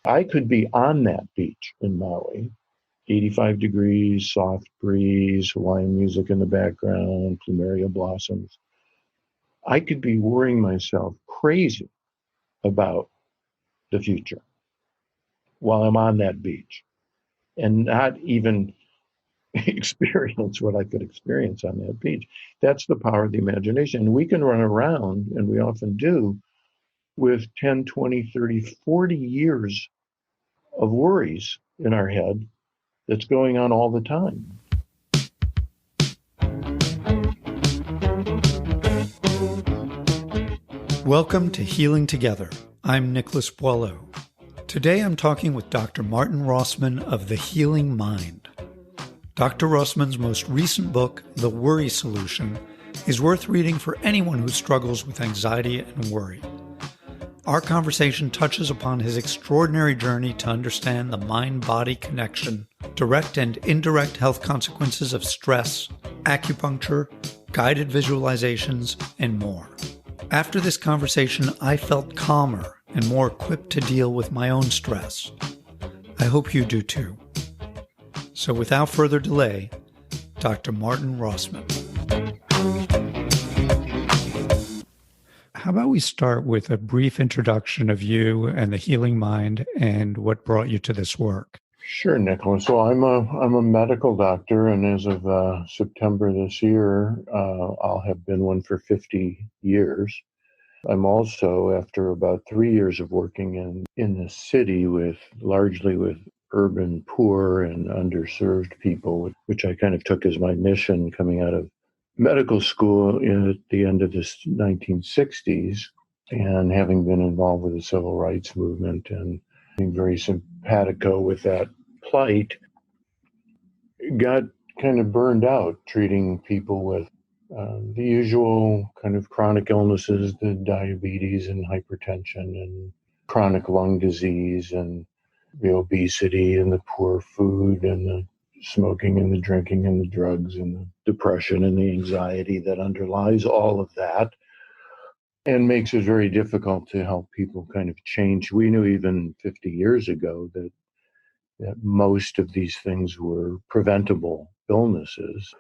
I could be on that beach in Maui, 85 degrees, soft breeze, Hawaiian music in the background, plumeria blossoms. I could be worrying myself crazy about the future while I'm on that beach and not even experience what I could experience on that beach. That's the power of the imagination. And we can run around, and we often do, with 10, 20, 30, 40 years of worries in our head that's going on all the time. Welcome to Healing Together. I'm Nicholas Boileau. Today I'm talking with Dr. Martin Rossman of The Healing Mind. Dr. Rossman's most recent book, The Worry Solution, is worth reading for anyone who struggles with anxiety and worry. Our conversation touches upon his extraordinary journey to understand the mind-body connection, direct and indirect health consequences of stress, acupuncture, guided visualizations, and more. After this conversation, I felt calmer and more equipped to deal with my own stress. I hope you do too. So without further delay, Dr. Martin Rossman. How about we start with a brief introduction of you and the Healing Mind and what brought you to this work? Sure, Nicholas. Well, I'm a medical doctor, and as of September this year, I'll have been one for 50 years. I'm also, after about 3 years of working in the city largely with urban poor and underserved people, which I kind of took as my mission coming out of medical school at the end of the 1960s, and having been involved with the civil rights movement and being very simpatico with that plight, got kind of burned out treating people with the usual kind of chronic illnesses, the diabetes and hypertension and chronic lung disease and the obesity and the poor food and the smoking and the drinking and the drugs and the depression and the anxiety that underlies all of that, and makes it very difficult to help people kind of change. We knew even 50 years ago that most of these things were preventable illnesses,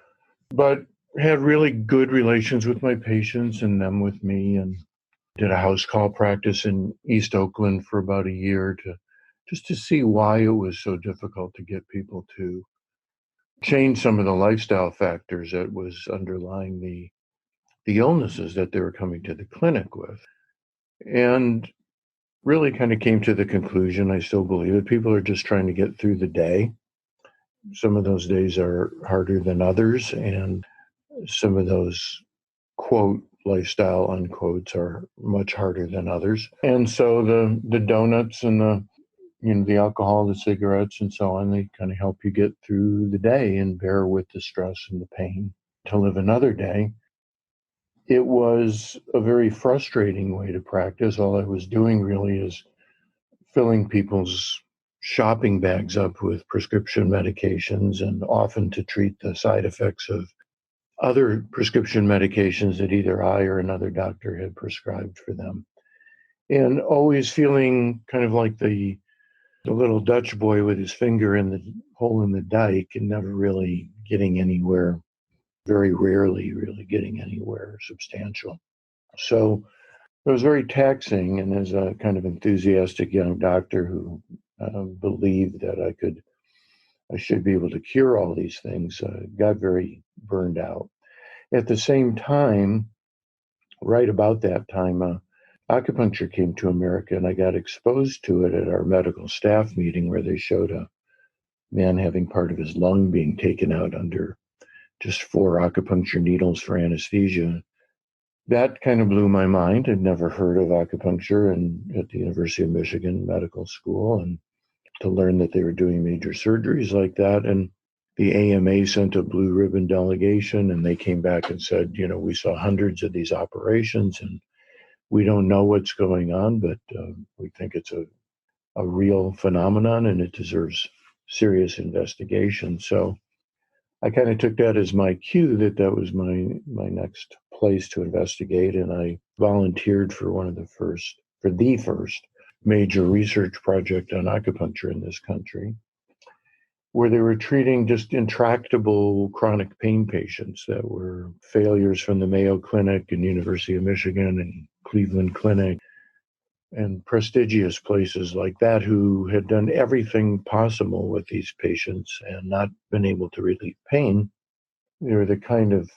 but had really good relations with my patients and them with me, and did a house call practice in East Oakland for about a year to see why it was so difficult to get people to change some of the lifestyle factors that was underlying the illnesses that they were coming to the clinic with. And really kind of came to the conclusion, I still believe it, people are just trying to get through the day. Some of those days are harder than others, and some of those, quote, lifestyle, unquotes, are much harder than others. And so the donuts and the alcohol, the cigarettes, and so on, they kind of help you get through the day and bear with the stress and the pain to live another day. It was a very frustrating way to practice. All I was doing really is filling people's shopping bags up with prescription medications, and often to treat the side effects of other prescription medications that either I or another doctor had prescribed for them. And always feeling kind of like the little Dutch boy with his finger in the hole in the dike and never really getting anywhere, very rarely really getting anywhere substantial. So it was very taxing, and as a kind of enthusiastic young doctor who believed that I should be able to cure all these things, got very burned out. At the same time, right about that time, acupuncture came to America, and I got exposed to it at our medical staff meeting, where they showed a man having part of his lung being taken out under just 4 acupuncture needles for anesthesia. That kind of blew my mind. I'd never heard of acupuncture at the University of Michigan Medical School, and to learn that they were doing major surgeries like that. And the AMA sent a blue ribbon delegation, and they came back and said, we saw hundreds of these operations, and we don't know what's going on, but we think it's a real phenomenon, and it deserves serious investigation. So I kind of took that as my cue that was my next place to investigate, and I volunteered for the first major research project on acupuncture in this country, where they were treating just intractable chronic pain patients that were failures from the Mayo Clinic and University of Michigan and Cleveland Clinic and prestigious places like that, who had done everything possible with these patients and not been able to relieve pain. They were the kind of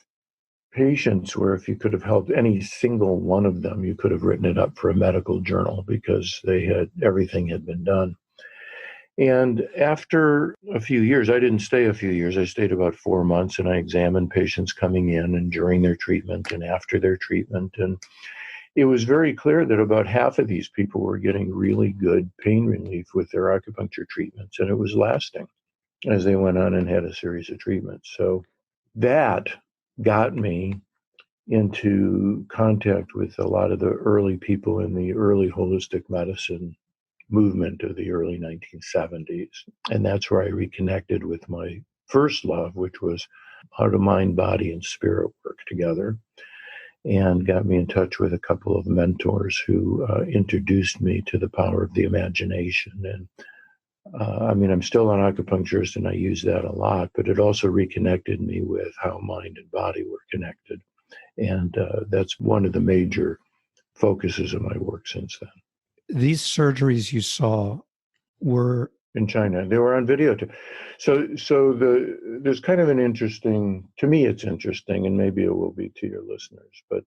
patients where if you could have helped any single one of them, you could have written it up for a medical journal because everything had been done. And after a few years, I didn't stay a few years, I stayed about 4 months, and I examined patients coming in and during their treatment and after their treatment. And it was very clear that about half of these people were getting really good pain relief with their acupuncture treatments, and it was lasting as they went on and had a series of treatments. So that got me into contact with a lot of the early people in the early holistic medicine movement of the early 1970s. And that's where I reconnected with my first love, which was how do mind, body, and spirit work together, and got me in touch with a couple of mentors who introduced me to the power of the imagination. And I'm still an acupuncturist and I use that a lot, but it also reconnected me with how mind and body were connected. And that's one of the major focuses of my work since then. These surgeries you saw were in China. They were on video too. So there's kind of an interesting, to me it's interesting, and maybe it will be to your listeners, but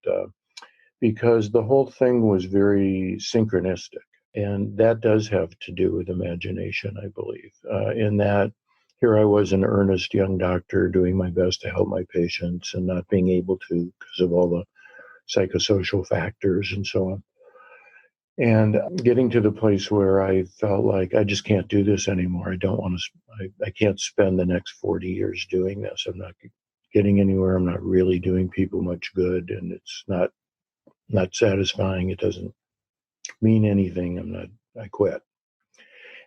because the whole thing was very synchronistic. And that does have to do with imagination, I believe, in that here I was, an earnest young doctor doing my best to help my patients and not being able to because of all the psychosocial factors and so on. And getting to the place where I felt like I just can't do this anymore. I don't want to, I can't spend the next 40 years doing this. I'm not getting anywhere. I'm not really doing people much good. And it's not satisfying. It doesn't mean anything. I quit.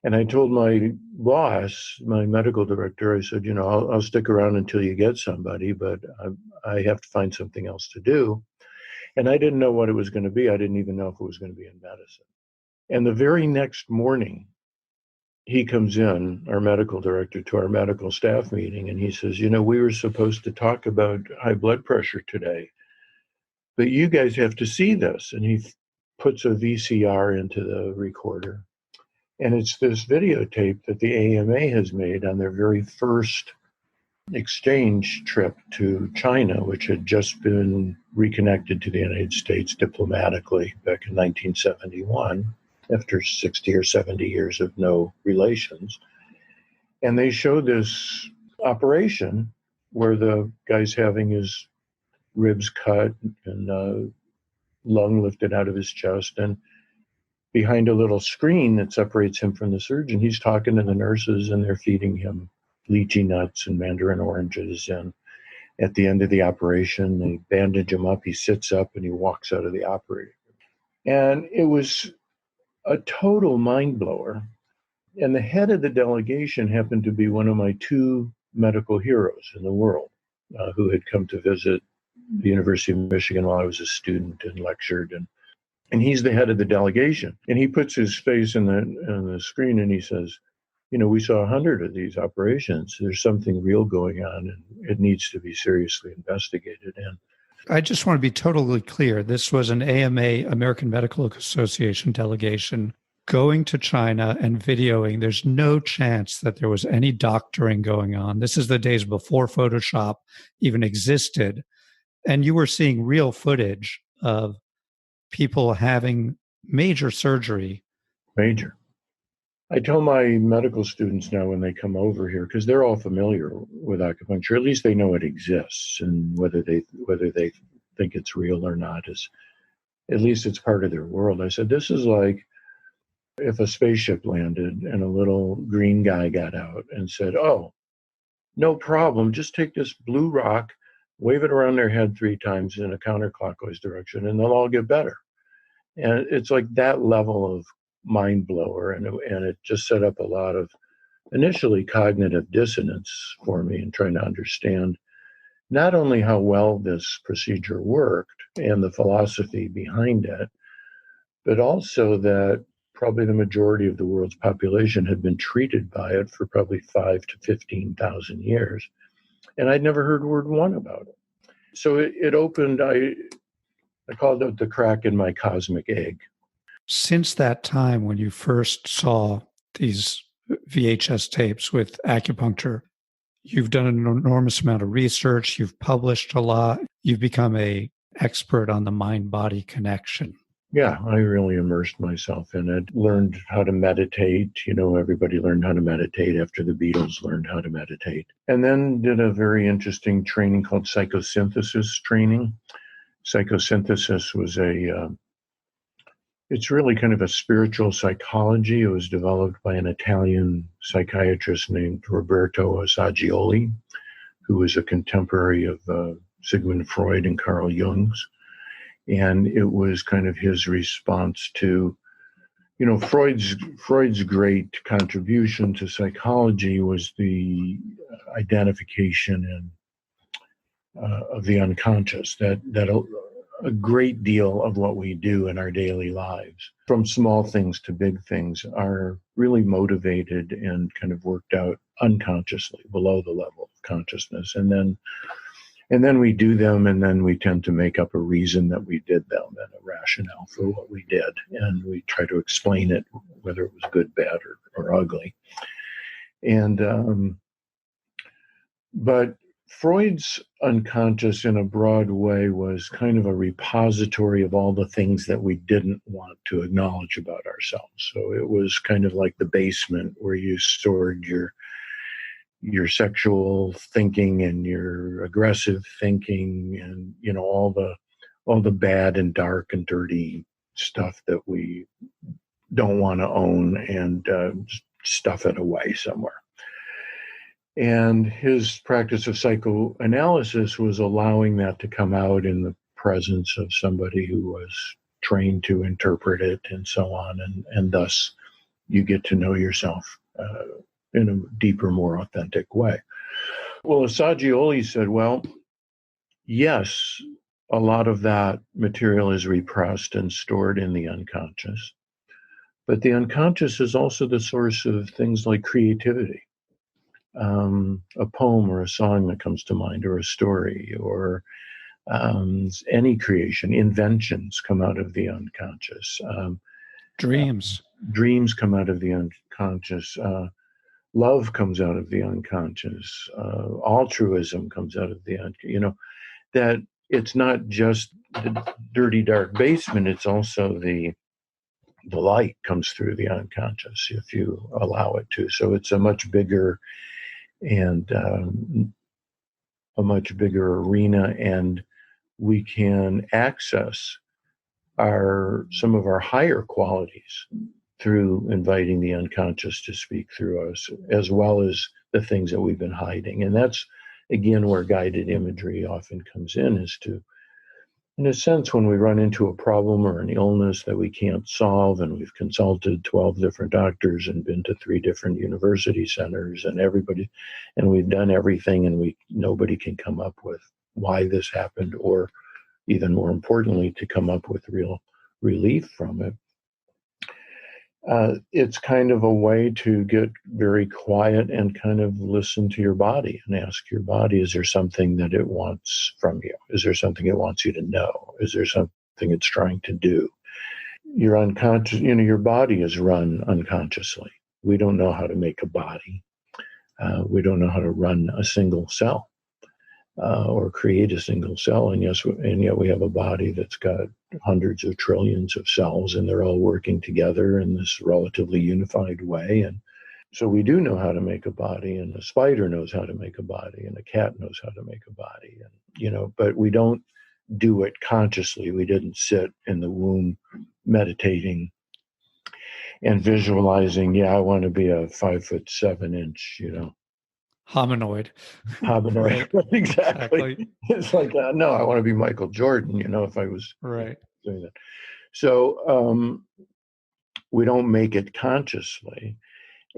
And I told my boss, my medical director, I said, I'll stick around until you get somebody, but I have to find something else to do. And I didn't know what it was going to be. I didn't even know if it was going to be in medicine. And the very next morning, he comes in, our medical director, to our medical staff meeting, and he says, we were supposed to talk about high blood pressure today, but you guys have to see this. And he puts a VCR into the recorder. And it's this videotape that the AMA has made on their very first exchange trip to China, which had just been reconnected to the United States diplomatically back in 1971 after 60 or 70 years of no relations. And they showed this operation where the guy's having his ribs cut and lung lifted out of his chest, and behind a little screen that separates him from the surgeon, he's talking to the nurses and they're feeding him lychee nuts and mandarin oranges. And at the end of the operation, they bandage him up. He sits up and he walks out of the operating room. And it was a total mind blower. And the head of the delegation happened to be one of my two medical heroes in the world who had come to visit the University of Michigan while I was a student and lectured. And he's the head of the delegation. And he puts his face in the screen and he says, we saw 100 of these operations. There's something real going on and it needs to be seriously investigated. And I just want to be totally clear. This was an AMA, American Medical Association delegation going to China and videoing. There's no chance that there was any doctoring going on. This is the days before Photoshop even existed. And you were seeing real footage of people having major surgery. Major. I tell my medical students now when they come over here, because they're all familiar with acupuncture, at least they know it exists, and whether they think it's real or not is, at least it's part of their world. I said, this is like if a spaceship landed and a little green guy got out and said, oh, no problem, just take this blue rock, wave it around their head 3 times in a counterclockwise direction, and they'll all get better. And it's like that level of mind blower, and it just set up a lot of initially cognitive dissonance for me in trying to understand not only how well this procedure worked and the philosophy behind it, but also that probably the majority of the world's population had been treated by it for probably 5 to 15,000 years. And I'd never heard word one about it. So it opened, I called it the crack in my cosmic egg. Since that time when you first saw these VHS tapes with acupuncture, you've done an enormous amount of research, you've published a lot, you've become an expert on the mind-body connection. Yeah, I really immersed myself in it, learned how to meditate. Everybody learned how to meditate after the Beatles learned how to meditate. And then did a very interesting training called Psychosynthesis training. Psychosynthesis was it's really kind of a spiritual psychology. It was developed by an Italian psychiatrist named Roberto Assagioli, who was a contemporary of Sigmund Freud and Carl Jung's. And it was kind of his response to, Freud's great contribution to psychology was the identification of the unconscious, that a great deal of what we do in our daily lives, from small things to big things, are really motivated and kind of worked out unconsciously, below the level of consciousness. And then we do them, and then we tend to make up a reason that we did them and a rationale for what we did. And we try to explain it, whether it was good, bad, or ugly. But Freud's unconscious in a broad way was kind of a repository of all the things that we didn't want to acknowledge about ourselves. So it was kind of like the basement where you stored your sexual thinking and your aggressive thinking and, all the bad and dark and dirty stuff that we don't want to own, and stuff it away somewhere. And his practice of psychoanalysis was allowing that to come out in the presence of somebody who was trained to interpret it and so on. And thus you get to know yourself in a deeper, more authentic way. Well, Assagioli said, well, yes, a lot of that material is repressed and stored in the unconscious, but the unconscious is also the source of things like creativity. A poem or a song that comes to mind, or a story, or any creation. Inventions come out of the unconscious. Dreams come out of the unconscious. Love comes out of the unconscious. Altruism comes out of the unconscious. That it's not just the dirty, dark basement, it's also the light comes through the unconscious if you allow it to. So it's a much bigger arena, and we can access some of our higher qualities through inviting the unconscious to speak through us, as well as the things that we've been hiding. And that's, again, where guided imagery often comes in, is to, in a sense, when we run into a problem or an illness that we can't solve, and we've consulted 12 different doctors and been to 3 different university centers and we've done everything, and nobody can come up with why this happened, or even more importantly, to come up with real relief from it. It's kind of a way to get very quiet and kind of listen to your body and ask your body, is there something that it wants from you? Is there something it wants you to know? Is there something it's trying to do? Your unconscious, your body is run unconsciously. We don't know how to make a body. We don't know how to run a single cell or create a single cell. And yet we have a body that's got hundreds of trillions of cells, and they're all working together in this relatively unified way. And so we do know how to make a body, and a spider knows how to make a body, and a cat knows how to make a body. And, but we don't do it consciously. We didn't sit in the womb meditating and visualizing, I want to be a 5'7" hominoid. Right. Exactly. It's like, no, I want to be Michael Jordan, if I was doing that. So we don't make it consciously.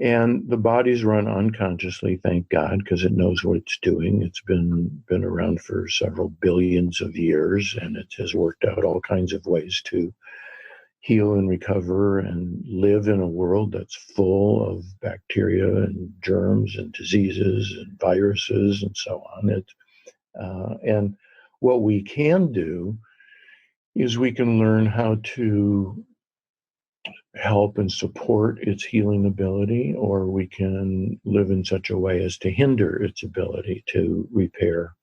And the body's run unconsciously, thank God, because it knows what it's doing. It's been around for several billions of years, and it has worked out all kinds of ways to heal and recover and live in a world that's full of bacteria and germs and diseases and viruses and so on. And what we can do is we can learn how to help and support its healing ability, or we can live in such a way as to hinder its ability to repair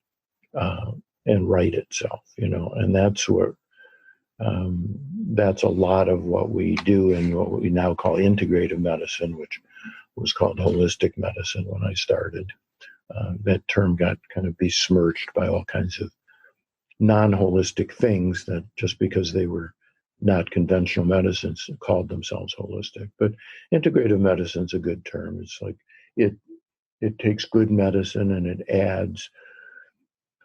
and right itself, and that's a lot of what we do in what we now call integrative medicine, which was called holistic medicine when I started. That term got kind of besmirched by all kinds of non-holistic things that just because they were not conventional medicines called themselves holistic. But integrative medicine's a good term. It's like it takes good medicine and it adds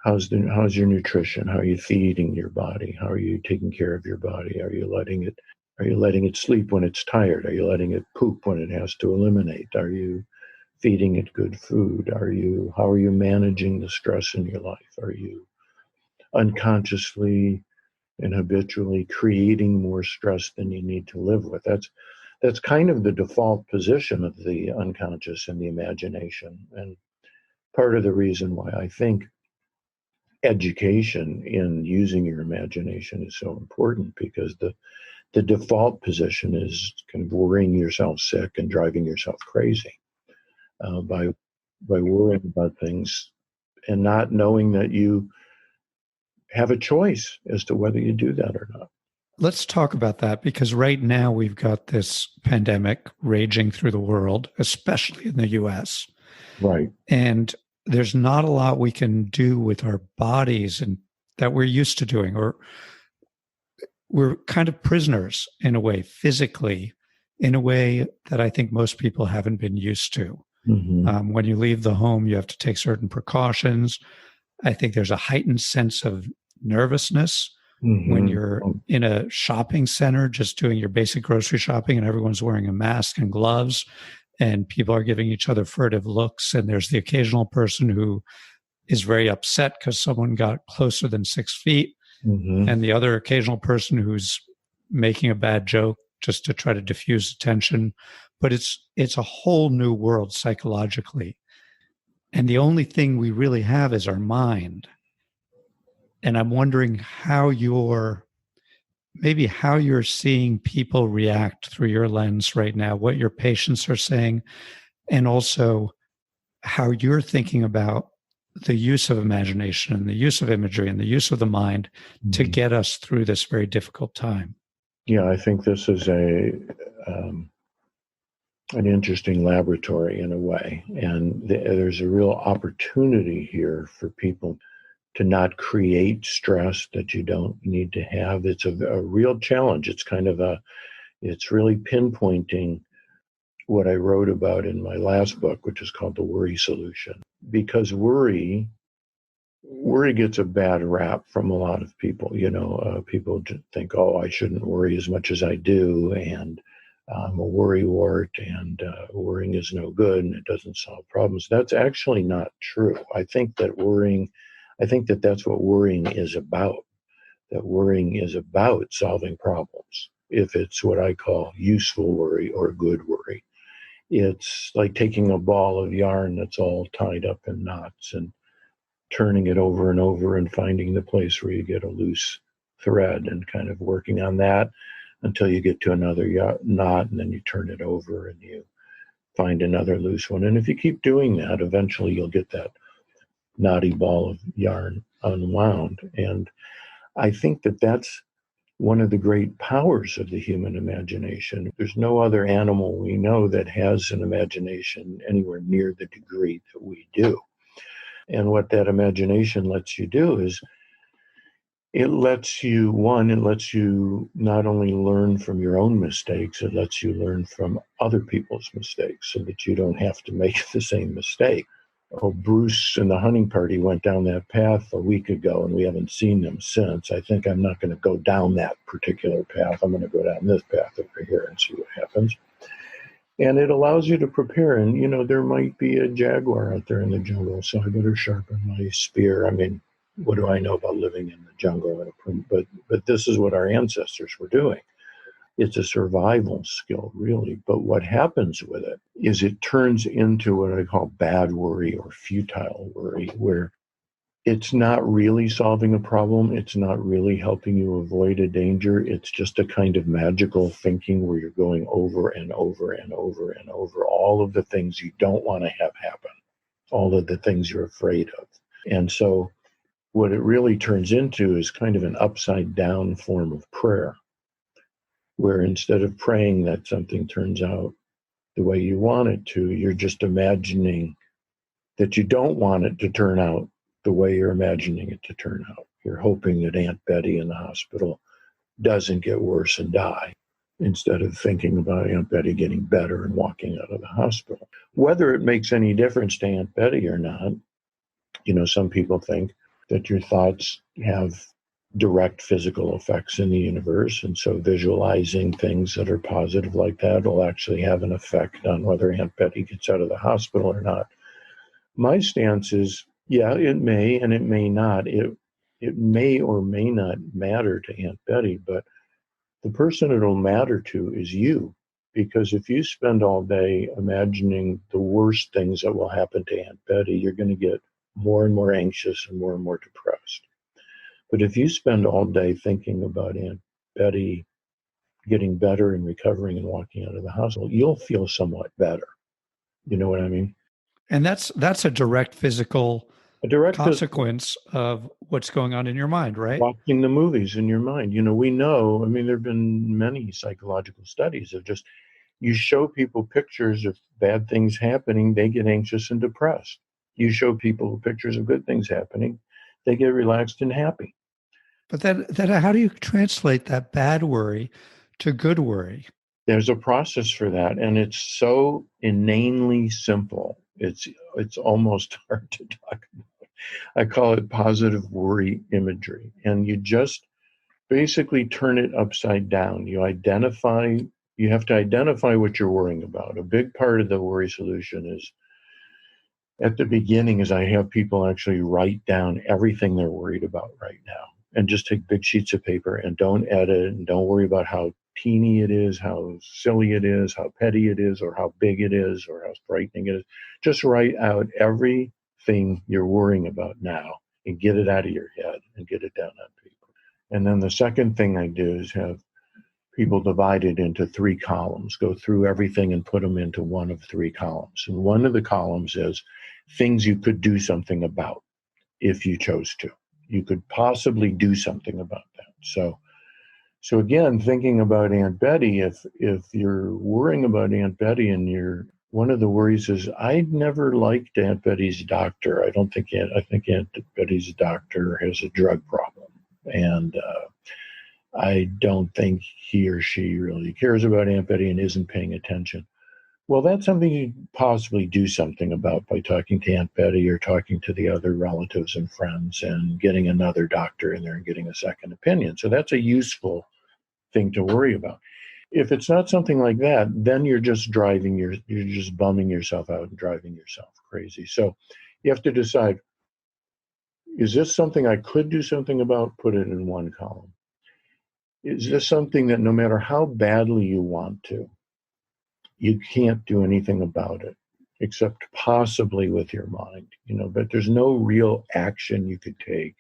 how's your nutrition? How are you feeding your body? How are you taking care of your body? Are you letting it sleep when it's tired? Are you letting it poop when it has to eliminate? Are you feeding it good food? How are you managing the stress in your life? Are you unconsciously and habitually creating more stress than you need to live with? That's kind of the default position of the unconscious and the imagination. And part of the reason why I think education in using your imagination is so important, because the default position is kind of worrying yourself sick and driving yourself crazy by worrying about things and not knowing that you have a choice as to whether you do that or not. Let's talk about that, because right now we've got this pandemic raging through the world, especially in the US. Right. And there's not a lot we can do with our bodies and that we're used to doing, or we're kind of prisoners in a way, physically, in a way that I think most people haven't been used to. Mm-hmm. When you leave the home, you have to take certain precautions. I think there's a heightened sense of nervousness when you're in a shopping center, just doing your basic grocery shopping, and everyone's wearing a mask and gloves, and people are giving each other furtive looks. And there's the occasional person who is very upset because someone got closer than 6 feet. Mm-hmm. And the other occasional person who's making a bad joke just to try to diffuse attention. But it's a whole new world psychologically. And the only thing we really have is our mind. And I'm wondering how you're seeing people react through your lens right now, what your patients are saying, and also how you're thinking about the use of imagination and the use of imagery and the use of the mind to get us through this very difficult time. Yeah, I think this is an interesting laboratory in a way. And there's a real opportunity here for people to not create stress that you don't need to have. It's a real challenge. It's it's really pinpointing what I wrote about in my last book, which is called The Worry Solution. Because worry gets a bad rap from a lot of people. People think, oh, I shouldn't worry as much as I do, and I'm a worrywart, and worrying is no good, and it doesn't solve problems. That's actually not true. I think that's what worrying is about. That worrying is about solving problems. If it's what I call useful worry or good worry. It's like taking a ball of yarn that's all tied up in knots and turning it over and over and finding the place where you get a loose thread and kind of working on that until you get to another knot, and then you turn it over and you find another loose one. And if you keep doing that, eventually you'll get that knotty ball of yarn unwound. And I think that's one of the great powers of the human imagination. There's no other animal we know that has an imagination anywhere near the degree that we do. And what that imagination lets you do is it lets you not only learn from your own mistakes, it lets you learn from other people's mistakes so that you don't have to make the same mistake. Oh, Bruce and the hunting party went down that path a week ago, and we haven't seen them since. I think I'm not going to go down that particular path. I'm going to go down this path over here and see what happens. And it allows you to prepare. And, there might be a jaguar out there in the jungle, so I better sharpen my spear. I mean, what do I know about living in the jungle? But this is what our ancestors were doing. It's a survival skill, really. But what happens with it is it turns into what I call bad worry or futile worry, where it's not really solving a problem. It's not really helping you avoid a danger. It's just a kind of magical thinking where you're going over and over and over and over all of the things you don't want to have happen, all of the things you're afraid of. And so what it really turns into is kind of an upside down form of prayer, where instead of praying that something turns out the way you want it to, you're just imagining that you don't want it to turn out the way you're imagining it to turn out. You're hoping that Aunt Betty in the hospital doesn't get worse and die, instead of thinking about Aunt Betty getting better and walking out of the hospital. Whether it makes any difference to Aunt Betty or not, some people think that your thoughts have direct physical effects in the universe. And so visualizing things that are positive like that will actually have an effect on whether Aunt Betty gets out of the hospital or not. My stance is, yeah, it may and it may not. It may or may not matter to Aunt Betty, but the person it'll matter to is you. Because if you spend all day imagining the worst things that will happen to Aunt Betty, you're going to get more and more anxious and more depressed. But if you spend all day thinking about Aunt Betty getting better and recovering and walking out of the hospital, you'll feel somewhat better. You know what I mean? And that's a direct physical consequence of what's going on in your mind, right? Watching the movies in your mind. We know, there have been many psychological studies of just, you show people pictures of bad things happening, they get anxious and depressed. You show people pictures of good things happening, they get relaxed and happy. But then how do you translate that bad worry to good worry? There's a process for that, and it's so inanely simple. It's almost hard to talk about. I call it positive worry imagery. And you just basically turn it upside down. You have to identify what you're worrying about. A big part of the worry solution is, at the beginning, is I have people actually write down everything they're worried about right now, and just take big sheets of paper and don't edit and don't worry about how teeny it is, how silly it is, how petty it is, or how big it is, or how frightening it is. Just write out everything you're worrying about now and get it out of your head and get it down on paper. And then the second thing I do is have people divide it into 3 columns, go through everything and put them into one of 3 columns. And one of the columns is things you could do something about if you chose to. You could possibly do something about that. So again, thinking about Aunt Betty, if you're worrying about Aunt Betty and one of the worries is, I never liked Aunt Betty's doctor. I think Aunt Betty's doctor has a drug problem. And I don't think he or she really cares about Aunt Betty and isn't paying attention. Well, that's something you possibly do something about by talking to Aunt Betty or talking to the other relatives and friends and getting another doctor in there and getting a second opinion. So that's a useful thing to worry about. If it's not something like that, then you're just bumming yourself out and driving yourself crazy. So you have to decide, is this something I could do something about? Put it in one column. Is this something that no matter how badly you want to, you can't do anything about it, except possibly with your mind, but there's no real action you could take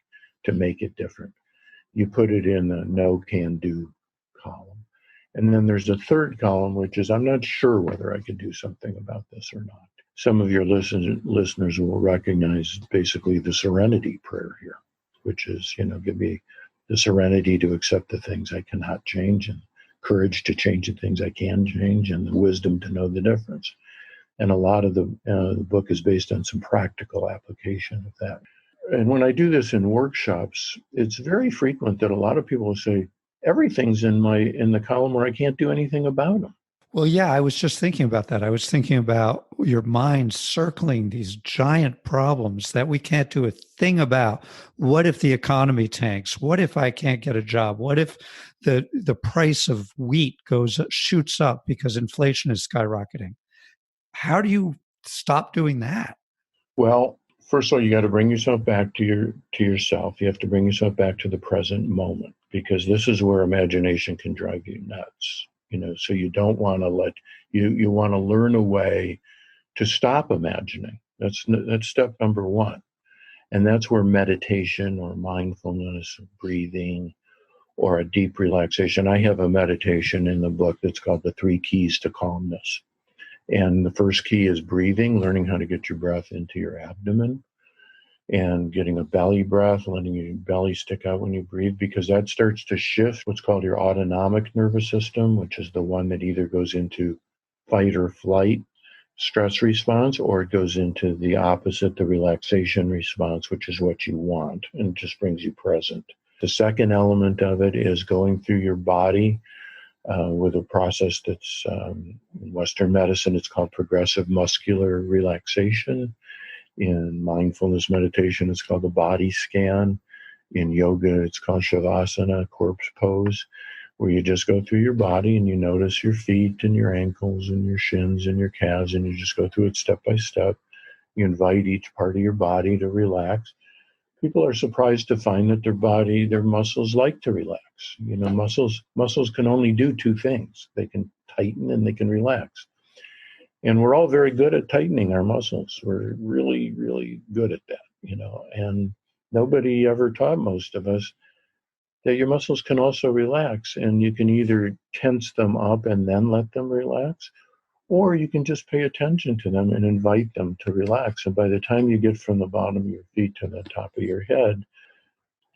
to make it different. You put it in the no can do column. And then there's a third column, which is, I'm not sure whether I could do something about this or not. Some of your listeners will recognize basically the serenity prayer here, which is, give me the serenity to accept the things I cannot change, and courage to change the things I can change, and the wisdom to know the difference. And a lot of the book is based on some practical application of that. And when I do this in workshops, it's very frequent that a lot of people say, everything's in the column where I can't do anything about them. Well, yeah, I was just thinking about that. I was thinking about your mind circling these giant problems that we can't do a thing about. What if the economy tanks? What if I can't get a job? What if the price of wheat shoots up because inflation is skyrocketing? How do you stop doing that? Well, first of all, you got to bring yourself back to yourself. You have to bring yourself back to the present moment, because this is where imagination can drive you nuts. So you don't want to you want to learn a way to stop imagining. That's step number one. And that's where meditation or mindfulness, breathing, or a deep relaxation. I have a meditation in the book that's called The 3 Keys to Calmness. And the first key is breathing, learning how to get your breath into your abdomen and getting a belly breath, letting your belly stick out when you breathe, because that starts to shift what's called your autonomic nervous system, which is the one that either goes into fight or flight stress response, or it goes into the opposite, the relaxation response, which is what you want, and just brings you present. The second element of it is going through your body with a process that's in Western medicine, it's called progressive muscular relaxation. In mindfulness meditation, it's called the body scan. In yoga, it's called shavasana, corpse pose, where you just go through your body and you notice your feet and your ankles and your shins and your calves, and you just go through it step by step. You invite each part of your body to relax. People are surprised to find that their muscles like to relax. Muscles can only do 2 things. They can tighten and they can relax. And we're all very good at tightening our muscles. We're really, really good at that, and nobody ever taught most of us that your muscles can also relax, and you can either tense them up and then let them relax, or you can just pay attention to them and invite them to relax. And by the time you get from the bottom of your feet to the top of your head,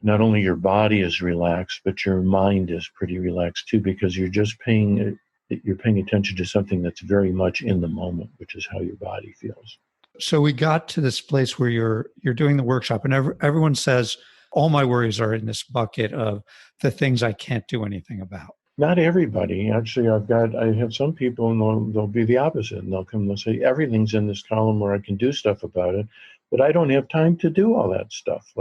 not only your body is relaxed, but your mind is pretty relaxed too, because you're paying attention to something that's very much in the moment, which is how your body feels. So we got to this place where you're doing the workshop, and everyone says, all my worries are in this bucket of the things I can't do anything about. Not everybody. Actually, I have some people, and they'll be the opposite. And they'll say, everything's in this column where I can do stuff about it, but I don't have time to do all that stuff.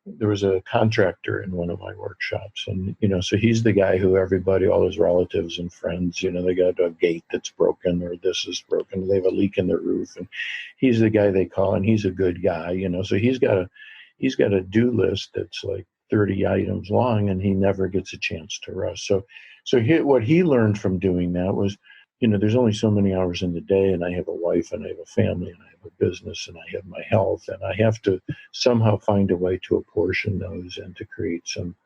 There was a contractor in one of my workshops, and, so he's the guy who all his relatives and friends, they got a gate that's broken, or this is broken, they have a leak in their roof, and he's the guy they call, and he's a good guy, so he's got a do list that's like 30 items long, and he never gets a chance to rest. So what he learned from doing that was, there's only so many hours in the day, and I have a wife, and I have a family, and I have a business, and I have my health, and I have to somehow find a way to apportion those and to create some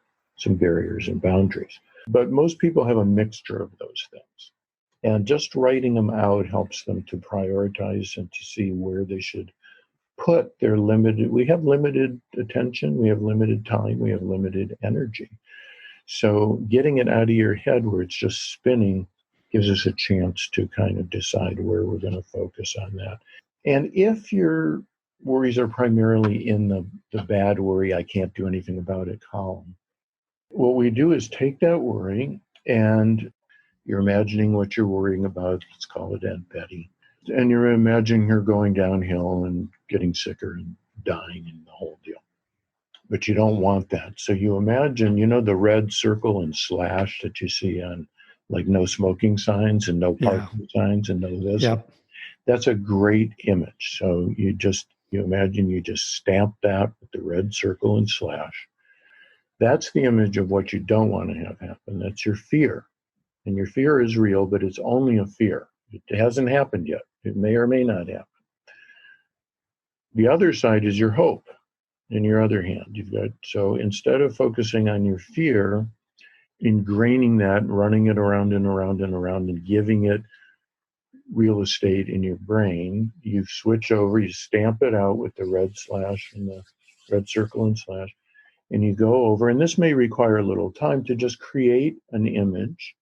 barriers and boundaries. But most people have a mixture of those things. And just writing them out helps them to prioritize and to see where they should put their we have limited attention, we have limited time, we have limited energy. So getting it out of your head where it's just spinning gives us a chance to kind of decide where we're going to focus on that. And if your worries are primarily in the bad worry, I can't do anything about it column, what we do is take that worry, and you're imagining what you're worrying about. Let's call it Aunt Betty. And you're imagining her going downhill and getting sicker and dying and the whole deal. But you don't want that. So you imagine, the red circle and slash that you see on like no smoking signs and no parking signs and no this. Yeah. That's a great image. So you imagine you just stamp that with the red circle and slash. That's the image of what you don't want to have happen. That's your fear. And your fear is real, but it's only a fear. It hasn't happened yet. It may or may not happen. The other side is your hope. In your other hand, so instead of focusing on your fear, ingraining that, running it around and around and around, and giving it real estate in your brain, you switch over, you stamp it out with the red slash and the red circle and slash, and you go over, and this may require a little time to just create an image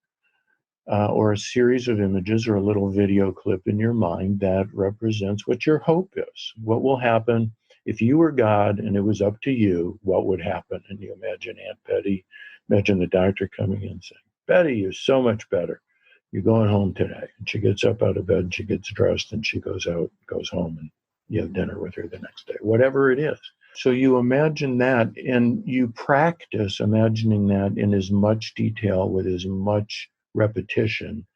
or a series of images or a little video clip in your mind that represents what your hope is. What will happen if you were God and it was up to you? What would happen? And you imagine Aunt Betty, imagine the doctor coming in saying, Betty, you're so much better. You're going home today. And she gets up out of bed, and she gets dressed, and she goes home, and you have dinner with her the next day, whatever it is. So you imagine that, and you practice imagining that in as much detail with as much repetition.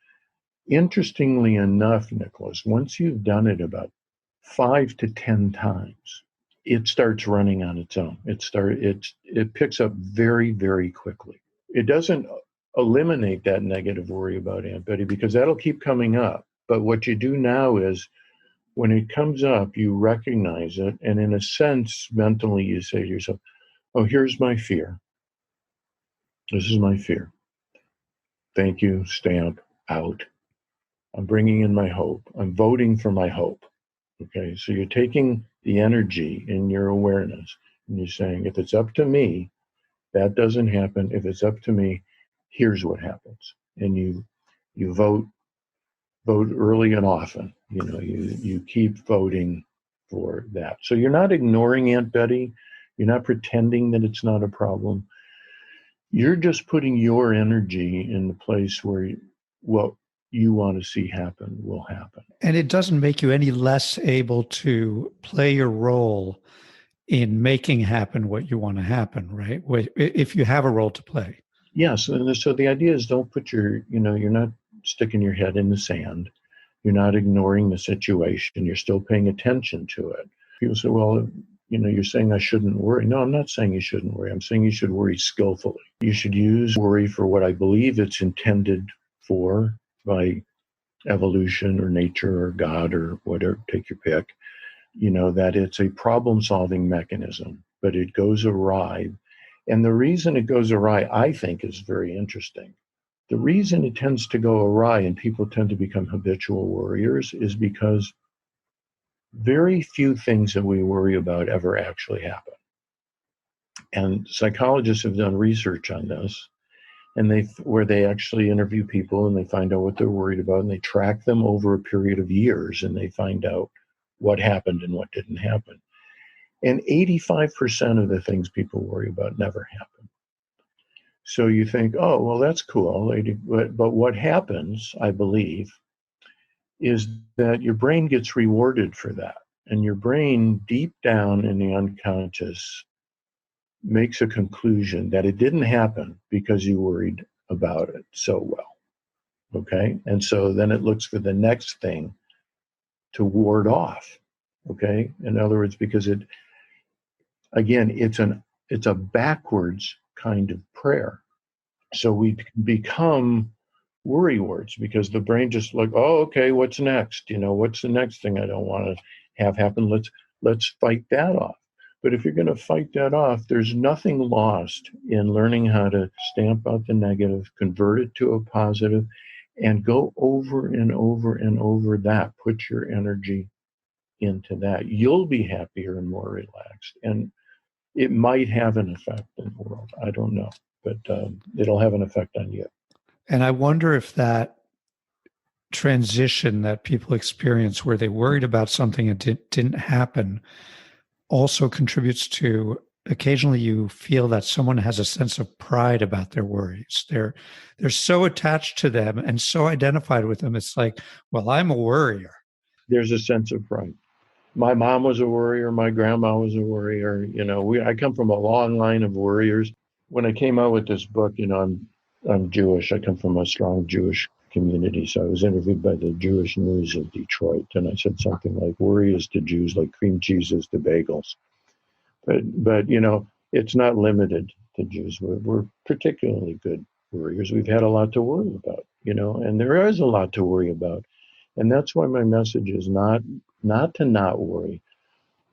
Interestingly enough, Nicholas, once you've done it about 5 to 10 times, it starts running on its own. It picks up very, very quickly. It doesn't eliminate that negative worry about Aunt Betty, because that'll keep coming up. But what you do now is when it comes up, you recognize it. And in a sense, mentally, you say to yourself, oh, here's my fear. This is my fear. Thank you, stamp, out. I'm bringing in my hope. I'm voting for my hope. Okay, so you're taking the energy in your awareness and you're saying, if it's up to me, that doesn't happen. If it's up to me, here's what happens. And you vote early and often. You keep voting for that. So you're not ignoring Aunt Betty. You're not pretending that it's not a problem. You're just putting your energy in the place where what you want to see happen will happen. And it doesn't make you any less able to play your role in making happen what you want to happen, right? If you have a role to play. Yes. And so the idea is don't put you're not sticking your head in the sand. You're not ignoring the situation. You're still paying attention to it. People say, well, you're saying I shouldn't worry. No, I'm not saying you shouldn't worry. I'm saying you should worry skillfully. You should use worry for what I believe it's intended for by evolution or nature or God or whatever, take your pick. That it's a problem-solving mechanism, but it goes awry. And the reason it goes awry, I think, is very interesting. The reason it tends to go awry and people tend to become habitual worriers is because very few things that we worry about ever actually happen. And psychologists have done research on this, and where they actually interview people and they find out what they're worried about, and they track them over a period of years, and they find out what happened and what didn't happen. And 85% of the things people worry about never happen. So you think, oh, well, that's cool. But what happens, I believe, is that your brain gets rewarded for that. And your brain, deep down in the unconscious, makes a conclusion that it didn't happen because you worried about it so well. Okay? And so then it looks for the next thing to ward off. Okay? In other words, because it's a backwards kind of prayer. So we become worrywards because the brain just oh, okay, what's next? What's the next thing I don't want to have happen? Let's fight that off. But if you're going to fight that off, there's nothing lost in learning how to stamp out the negative, convert it to a positive, and go over and over and over that. Put your energy into that. You'll be happier and more relaxed. And it might have an effect in the world. I don't know, but it'll have an effect on you. And I wonder if that transition that people experience where they worried about something and didn't happen also contributes to occasionally you feel that someone has a sense of pride about their worries. They're so attached to them and so identified with them. It's like, well, I'm a worrier. There's a sense of pride. My mom was a worrier. My grandma was a worrier. I come from a long line of worriers. When I came out with this book, I'm Jewish. I come from a strong Jewish community. So I was interviewed by the Jewish News of Detroit. And I said something like, worry is to Jews like cream cheese is to bagels. But it's not limited to Jews. We're particularly good worriers. We've had a lot to worry about, and there is a lot to worry about. And that's why my message is not to not worry,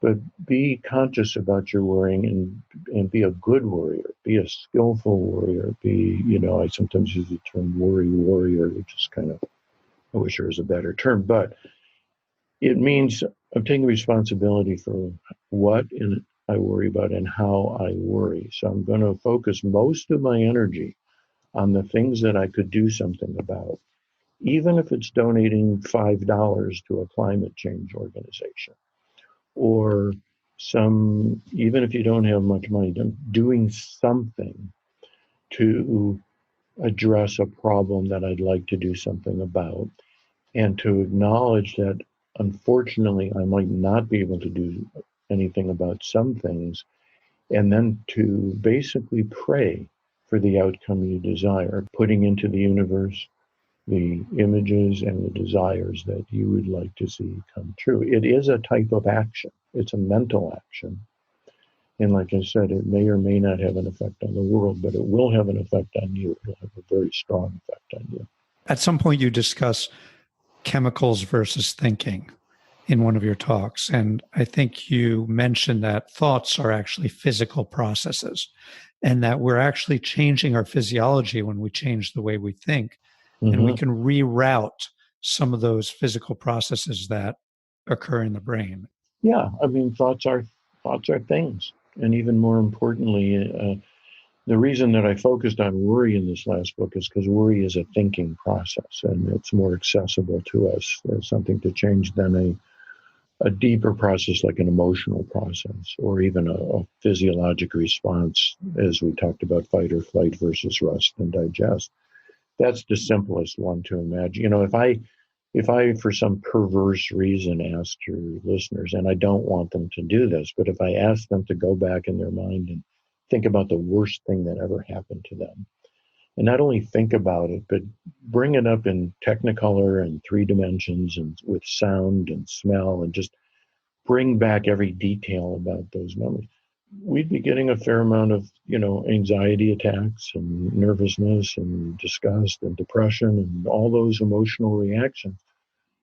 but be conscious about your worrying and be a good worrier, be a skillful worrier, I sometimes use the term worry warrior, which is I wish there was a better term, but it means I'm taking responsibility for what I worry about and how I worry. So I'm going to focus most of my energy on the things that I could do something about, even if it's donating $5 to a climate change organization, or even if you don't have much money, doing something to address a problem that I'd like to do something about, and to acknowledge that unfortunately I might not be able to do anything about some things, and then to basically pray for the outcome you desire, putting into the universe the images and the desires that you would like to see come true. It is a type of action. It's a mental action. And like I said, it may or may not have an effect on the world, but it will have an effect on you. It'll have a very strong effect on you. At some point, you discuss chemicals versus thinking in one of your talks. And I think you mentioned that thoughts are actually physical processes and that we're actually changing our physiology when we change the way we think. And we can reroute some of those physical processes that occur in the brain. Yeah, I mean, thoughts are things. And even more importantly, the reason that I focused on worry in this last book is because worry is a thinking process, and it's more accessible to us as something to change than a deeper process like an emotional process or even a physiologic response, as we talked about fight or flight versus rest and digest. That's the simplest one to imagine. You know, if I for some perverse reason asked your listeners, and I don't want them to do this, but if I asked them to go back in their mind and think about the worst thing that ever happened to them, and not only think about it, but bring it up in technicolor and 3 dimensions and with sound and smell, and just bring back every detail about those memories, we'd be getting a fair amount of, anxiety attacks and nervousness and disgust and depression and all those emotional reactions.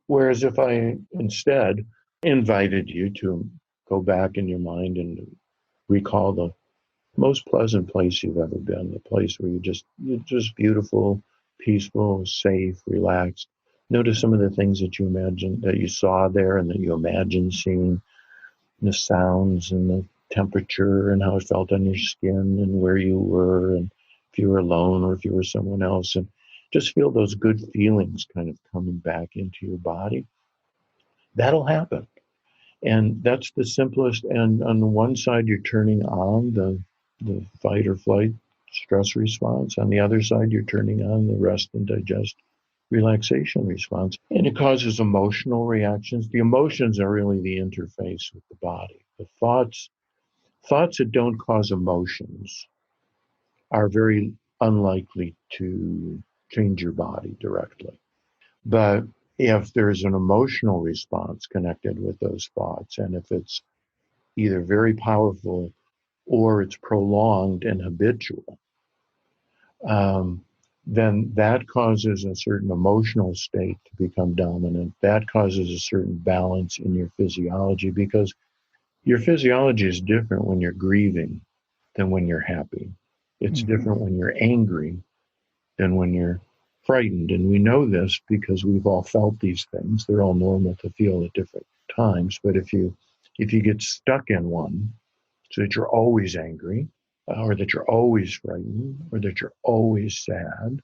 Whereas if I instead invited you to go back in your mind and recall the most pleasant place you've ever been, the place where you're just beautiful, peaceful, safe, relaxed. Notice some of the things that you imagined, that you saw there and that you imagined seeing, the sounds and the temperature and how it felt on your skin and where you were, and if you were alone or if you were someone else, and just feel those good feelings kind of coming back into your body. That'll happen. And that's the simplest. And on the one side, you're turning on the fight or flight stress response. On the other side, you're turning on the rest and digest relaxation response. And it causes emotional reactions. The emotions are really the interface with the body. The thoughts that don't cause emotions are very unlikely to change your body directly. But if there's an emotional response connected with those thoughts, and if it's either very powerful or it's prolonged and habitual, then that causes a certain emotional state to become dominant. That causes a certain balance in your physiology, because your physiology is different when you're grieving than when you're happy. It's different when you're angry than when you're frightened. And we know this because we've all felt these things. They're all normal to feel at different times. But if you get stuck in one, so that you're always angry, or that you're always frightened, or that you're always sad,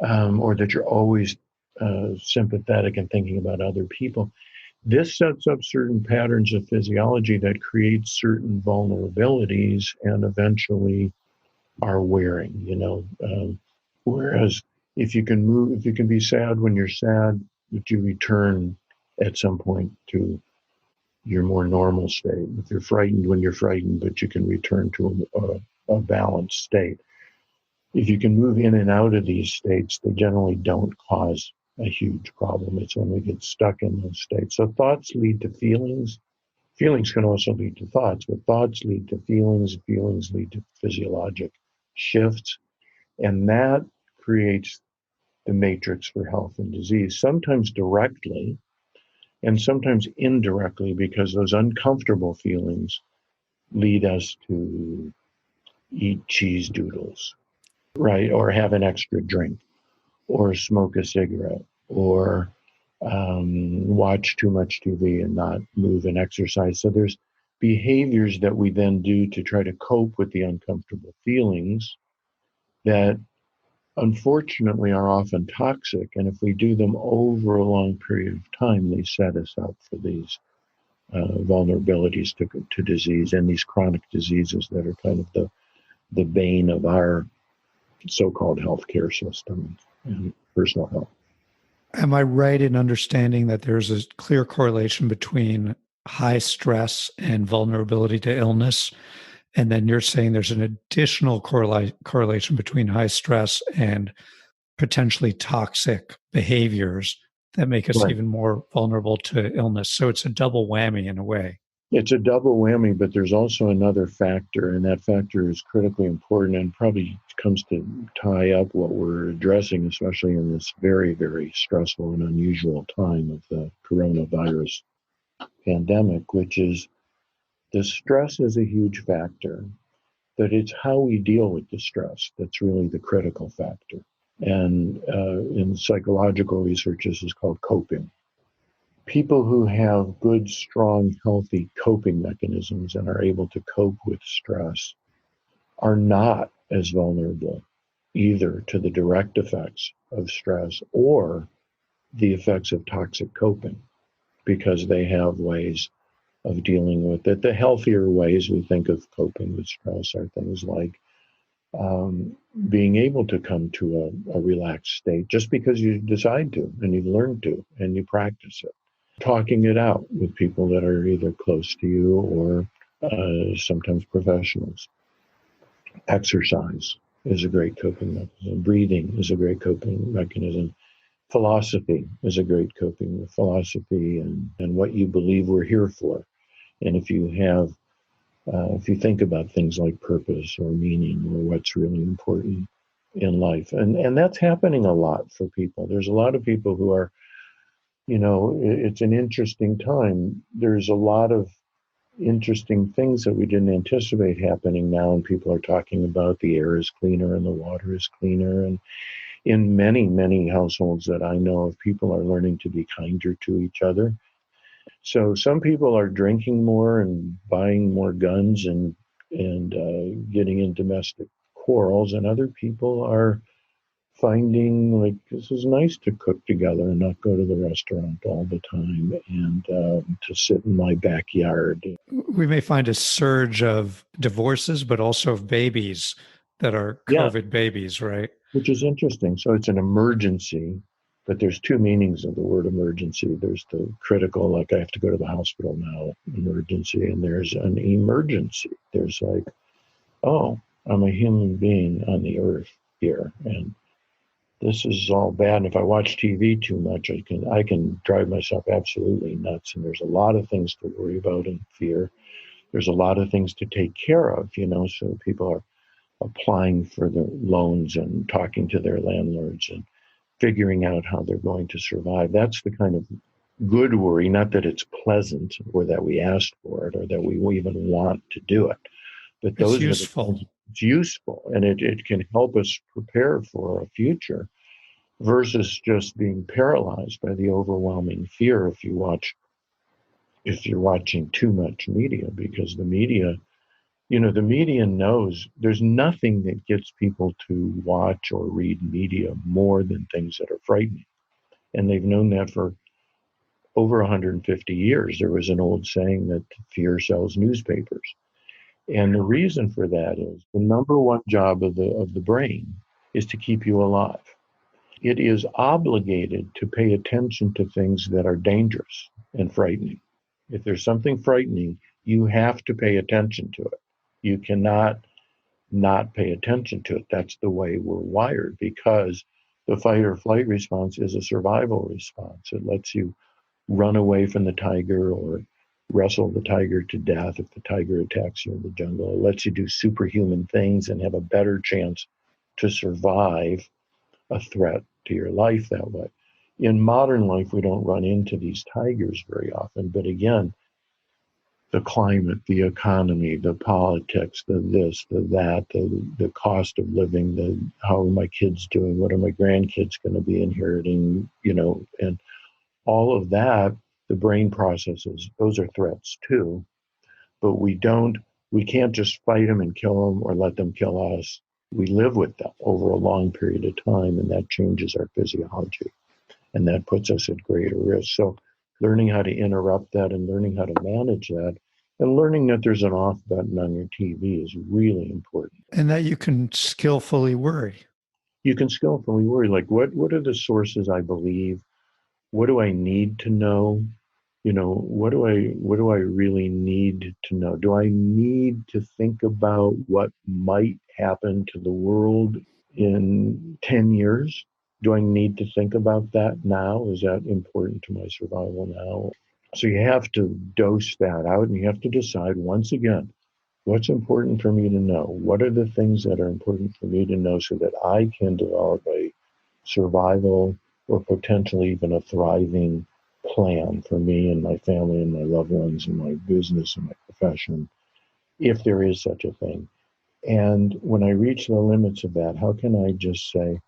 or that you're always sympathetic and thinking about other people, this sets up certain patterns of physiology that create certain vulnerabilities and eventually are wearing, whereas if you can be sad when you're sad, but you return at some point to your more normal state. If you're frightened when you're frightened, but you can return to a balanced state. If you can move in and out of these states, they generally don't cause a huge problem. It's when we get stuck in those states. So thoughts lead to feelings. Feelings can also lead to thoughts, but thoughts lead to feelings. Feelings lead to physiologic shifts. And that creates the matrix for health and disease, sometimes directly and sometimes indirectly, because those uncomfortable feelings lead us to eat cheese doodles, right? Or have an extra drink, or smoke a cigarette, or watch too much TV and not move and exercise. So there's behaviors that we then do to try to cope with the uncomfortable feelings that unfortunately are often toxic. And if we do them over a long period of time, they set us up for these vulnerabilities to disease and these chronic diseases that are kind of the bane of our so-called healthcare system and personal health. Am I right in understanding that there's a clear correlation between high stress and vulnerability to illness? And then you're saying there's an additional correlation between high stress and potentially toxic behaviors that make us Right. even more vulnerable to illness. So it's a double whammy in a way. It's a double whammy, but there's also another factor, and that factor is critically important and probably comes to tie up what we're addressing, especially in this very, very stressful and unusual time of the coronavirus pandemic, which is the stress is a huge factor, but it's how we deal with the stress that's really the critical factor. And in psychological research, this is called coping. People who have good, strong, healthy coping mechanisms and are able to cope with stress are not as vulnerable either to the direct effects of stress or the effects of toxic coping because they have ways of dealing with it. The healthier ways we think of coping with stress are things like being able to come to a relaxed state just because you decide to and you've learned to and you practice it. Talking it out with people that are either close to you or sometimes professionals. Exercise is a great coping mechanism. Breathing is a great coping mechanism. Philosophy is a great coping philosophy and what you believe we're here for. And if you think about things like purpose or meaning or what's really important in life, and that's happening a lot for people. There's a lot of people who are, it's an interesting time. There's a lot of interesting things that we didn't anticipate happening now, and people are talking about the air is cleaner and the water is cleaner. And in many, many households that I know of, people are learning to be kinder to each other. So some people are drinking more and buying more guns and getting in domestic quarrels, and other people are finding like this is nice to cook together and not go to the restaurant all the time and to sit in my backyard. We may find a surge of divorces, but also of babies that are COVID babies, right? Which is interesting. So it's an emergency, but there's two meanings of the word emergency. There's the critical, like I have to go to the hospital now, emergency, and there's an emergency. There's like, oh, I'm a human being on the earth here, and this is all bad. And if I watch TV too much, I can drive myself absolutely nuts. And there's a lot of things to worry about and fear. There's a lot of things to take care of, so people are applying for the loans and talking to their landlords and figuring out how they're going to survive. That's the kind of good worry, not that it's pleasant or that we asked for it or that we even want to do it. But those it's useful. It's useful, and it can help us prepare for a future versus just being paralyzed by the overwhelming fear if you're watching too much media, because the media knows there's nothing that gets people to watch or read media more than things that are frightening. And they've known that for over 150 years. There was an old saying that fear sells newspapers. And the reason for that is the number one job of the brain is to keep you alive. It is obligated to pay attention to things that are dangerous and frightening. If there's something frightening, you have to pay attention to it. You cannot not pay attention to it. That's the way we're wired, because the fight or flight response is a survival response. It lets you run away from the tiger or wrestle the tiger to death if the tiger attacks you in the jungle. It lets you do superhuman things and have a better chance to survive a threat to your life that way. In modern life, we don't run into these tigers very often, but again, the climate, the economy, the politics, the this, the that, the cost of living, how are my kids doing, what are my grandkids going to be inheriting, and all of that, the brain processes, those are threats too, but we can't just fight them and kill them or let them kill us. We live with them over a long period of time, and that changes our physiology, and that puts us at greater risk. So learning how to interrupt that and learning how to manage that and learning that there's an off button on your TV is really important. And that you can skillfully worry. You can skillfully worry. Like, what are the sources I believe? What do I need to know? What do I really need to know? Do I need to think about what might happen to the world in 10 years? Do I need to think about that now? Is that important to my survival now? So you have to dose that out, and you have to decide once again, what's important for me to know? What are the things that are important for me to know so that I can develop a survival or potentially even a thriving plan for me and my family and my loved ones and my business and my profession, if there is such a thing. And when I reach the limits of that, how can I just say,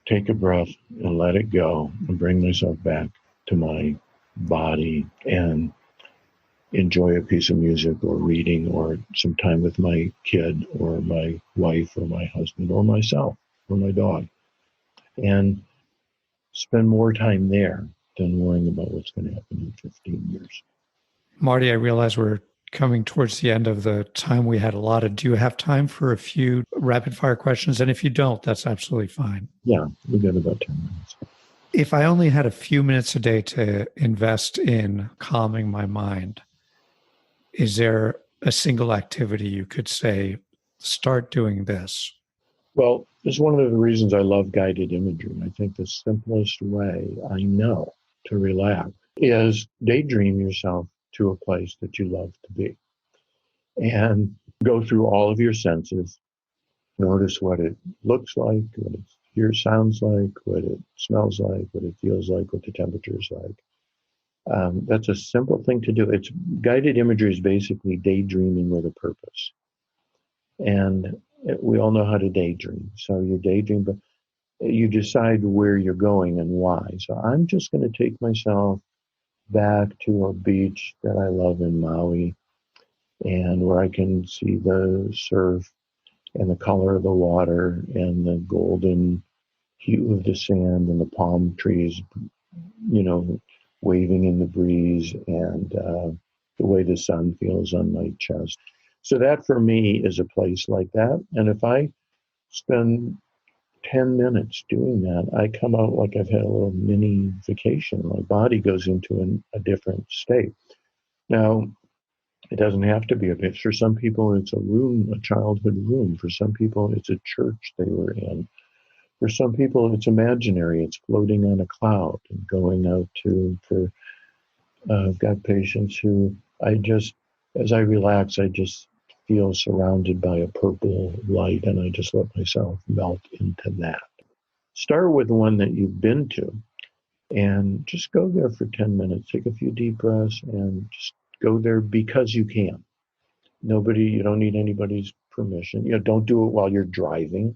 take a breath and let it go and bring myself back to my body and enjoy a piece of music or reading or some time with my kid or my wife or my husband or myself or my dog, and spend more time there than worrying about what's going to happen in 15 years. Marty, I realize we're coming towards the end of the time we had allotted. Do you have time for a few rapid fire questions? And if you don't, that's absolutely fine. Yeah, we got about 10 minutes. If I only had a few minutes a day to invest in calming my mind, is there a single activity you could say, start doing this? Well, this is one of the reasons I love guided imagery. I think the simplest way I know to relax is daydream yourself to a place that you love to be and go through all of your senses. Notice what it looks like, what it sounds like, what it smells like, what it feels like, what the temperature is like. That's a simple thing to do. It's guided imagery is basically daydreaming with a purpose. And we all know how to daydream. So you daydream, but you decide where you're going and why. So I'm just going to take myself back to a beach that I love in Maui and where I can see the surf and the color of the water and the golden hue of the sand and the palm trees, waving in the breeze and the way the sun feels on my chest. So that for me is a place like that. And if I spend 10 minutes doing that, I come out like I've had a little mini vacation. My body goes into a different state. Now, it doesn't have to be a pitch. For some people, it's a room, a childhood room. For some people, it's a church they were in. For some people, it's imaginary. It's floating on a cloud and going out I've got patients who as I relax, I just feel surrounded by a purple light and I just let myself melt into that. Start with the one that you've been to and just go there for 10 minutes. Take a few deep breaths and just go there because you can. You don't need anybody's permission. Don't do it while you're driving.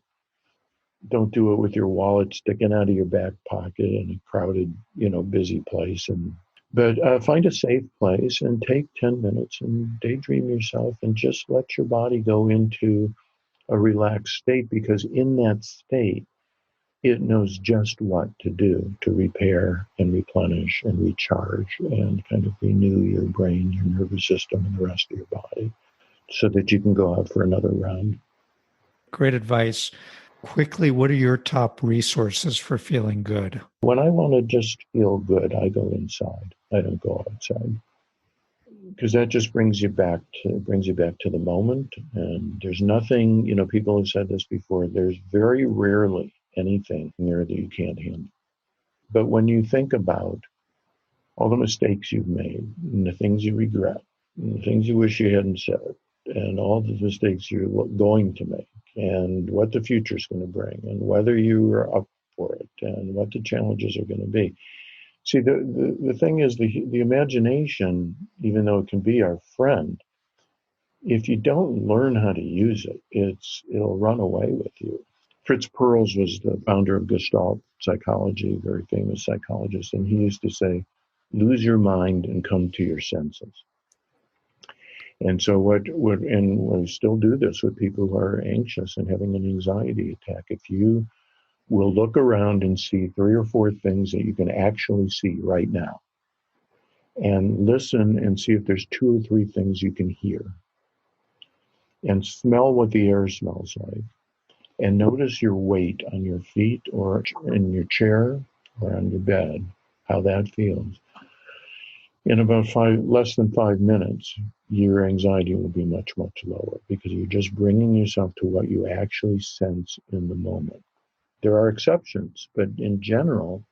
Don't do it with your wallet sticking out of your back pocket in a crowded, busy place. But find a safe place and take 10 minutes and daydream yourself and just let your body go into a relaxed state, because in that state, it knows just what to do to repair and replenish and recharge and kind of renew your brain, your nervous system, and the rest of your body so that you can go out for another round. Great advice. Quickly, what are your top resources for feeling good? When I want to just feel good, I go inside. I don't go outside, because that just brings you back to the moment. And there's nothing, people have said this before, there's very rarely anything there that you can't handle. But when you think about all the mistakes you've made and the things you regret and the things you wish you hadn't said and all the mistakes you're going to make and what the future is going to bring and whether you are up for it and what the challenges are going to be. See, the thing is, the imagination, even though it can be our friend, if you don't learn how to use it, it'll run away with you. Fritz Perls was the founder of Gestalt psychology, very famous psychologist, and he used to say, lose your mind and come to your senses. And so we still do this with people who are anxious and having an anxiety attack. If you will look around and see 3 or 4 things that you can actually see right now, and listen and see if there's 2 or 3 things you can hear, and smell what the air smells like, and notice your weight on your feet or in your chair or on your bed, how that feels. In about less than 5 minutes, your anxiety will be much, much lower, because you're just bringing yourself to what you actually sense in the moment. There are exceptions, but in general,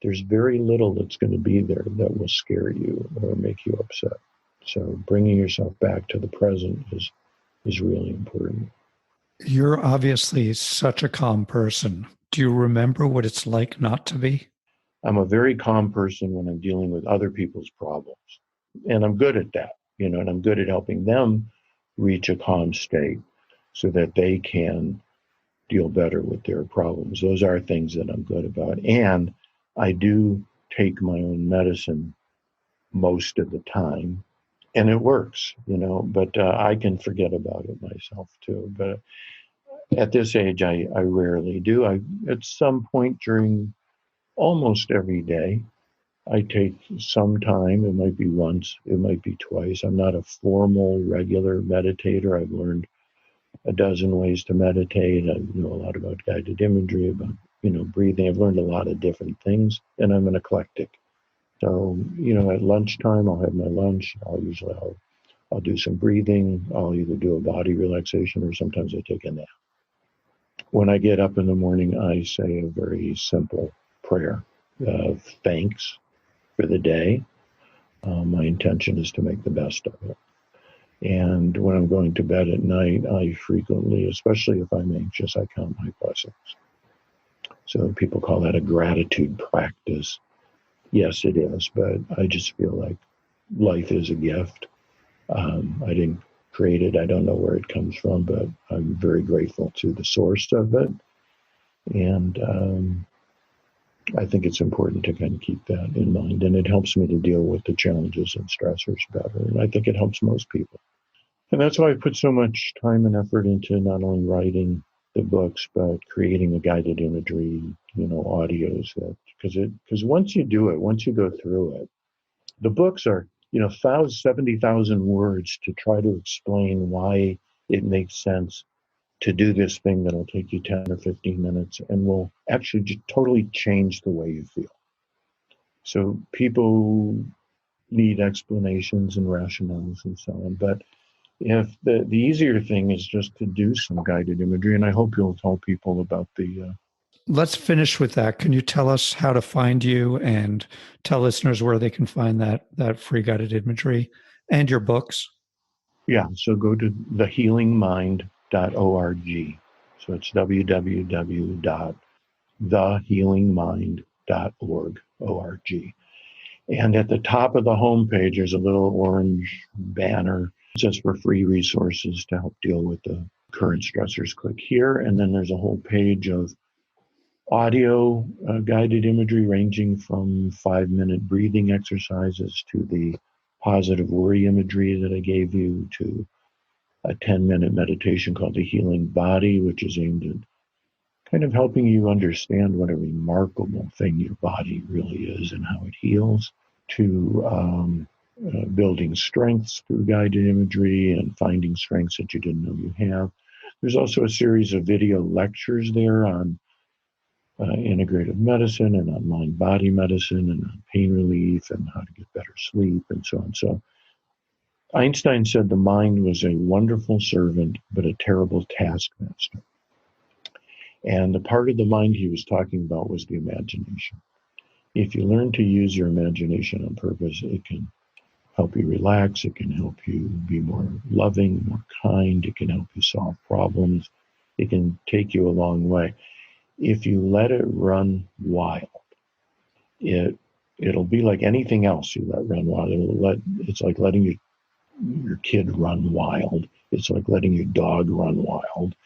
there's very little that's going to be there that will scare you or make you upset. So bringing yourself back to the present is really important. You're obviously such a calm person. Do you remember what it's like not to be? I'm a very calm person when I'm dealing with other people's problems. And I'm good at that, and I'm good at helping them reach a calm state so that they can deal better with their problems. Those are things that I'm good about. And I do take my own medicine most of the time, and it works, but I can forget about it myself too. But at this age, I rarely do. At some point during almost every day, I take some time. It might be once, it might be twice. I'm not a formal, regular meditator. I've learned a dozen ways to meditate. I know a lot about guided imagery, about, breathing. I've learned a lot of different things, and I'm an eclectic. So, at lunchtime, I'll have my lunch. I'll do some breathing. I'll either do a body relaxation or sometimes I take a nap. When I get up in the morning, I say a very simple prayer of thanks for the day. My intention is to make the best of it. And when I'm going to bed at night, I frequently, especially if I'm anxious, I count my blessings. So people call that a gratitude practice. Yes, it is, but I just feel like life is a gift. I didn't create it. I don't know where it comes from, but I'm very grateful to the source of it. And I think it's important to kind of keep that in mind. And it helps me to deal with the challenges and stressors better. And I think it helps most people. And that's why I put so much time and effort into not only writing the books, but creating a guided imagery, audios. Because once you do it, once you go through it, the books are, 70,000 words to try to explain why it makes sense to do this thing that'll take you 10 or 15 minutes and will actually just totally change the way you feel. So people need explanations and rationales and so on. But if the easier thing is just to do some guided imagery, and I hope you'll tell people about the... Let's finish with that. Can you tell us how to find you and tell listeners where they can find that free guided imagery and your books? Yeah, so go to thehealingmind.org. So it's www.thehealingmind.org. And at the top of the homepage, there's a little orange banner. It says for free resources to help deal with the current stressors. Click here, and then there's a whole page of audio guided imagery ranging from 5-minute breathing exercises to the positive worry imagery that I gave you, to a 10-minute meditation called The Healing Body, which is aimed at kind of helping you understand what a remarkable thing your body really is and how it heals, to building strengths through guided imagery and finding strengths that you didn't know you have. There's also a series of video lectures there on integrative medicine and on mind-body medicine and on pain relief and how to get better sleep and so on. So Einstein said the mind was a wonderful servant, but a terrible taskmaster. And the part of the mind he was talking about was the imagination. If you learn to use your imagination on purpose, it can help you relax. It can help you be more loving, more kind. It can help you solve problems. It can take you a long way. If you let it run wild, it'll be like anything else you let run wild. It's like letting your kid run wild. It's like letting your dog run wild,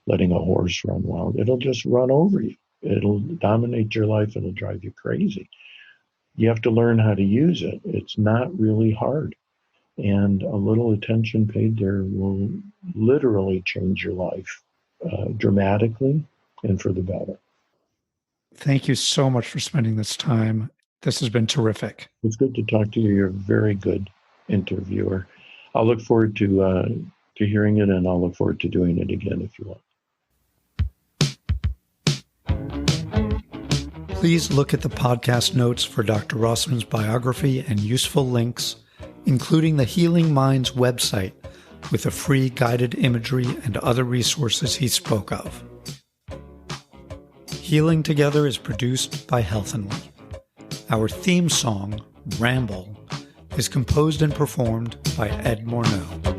letting a horse run wild. It'll just run over you. It'll dominate your life. It'll drive you crazy. You have to learn how to use it. It's not really hard. And a little attention paid there will literally change your life dramatically and for the better. Thank you so much for spending this time. This has been terrific. It's good to talk to you. You're a very good interviewer. I'll look forward to hearing it, and I'll look forward to doing it again if you want. Please look at the podcast notes for Dr. Rossman's biography and useful links, including the Healing Minds website with the free guided imagery and other resources he spoke of. Healing Together is produced by Health & Lee. Our theme song, Ramble, is composed and performed by Ed Morneau.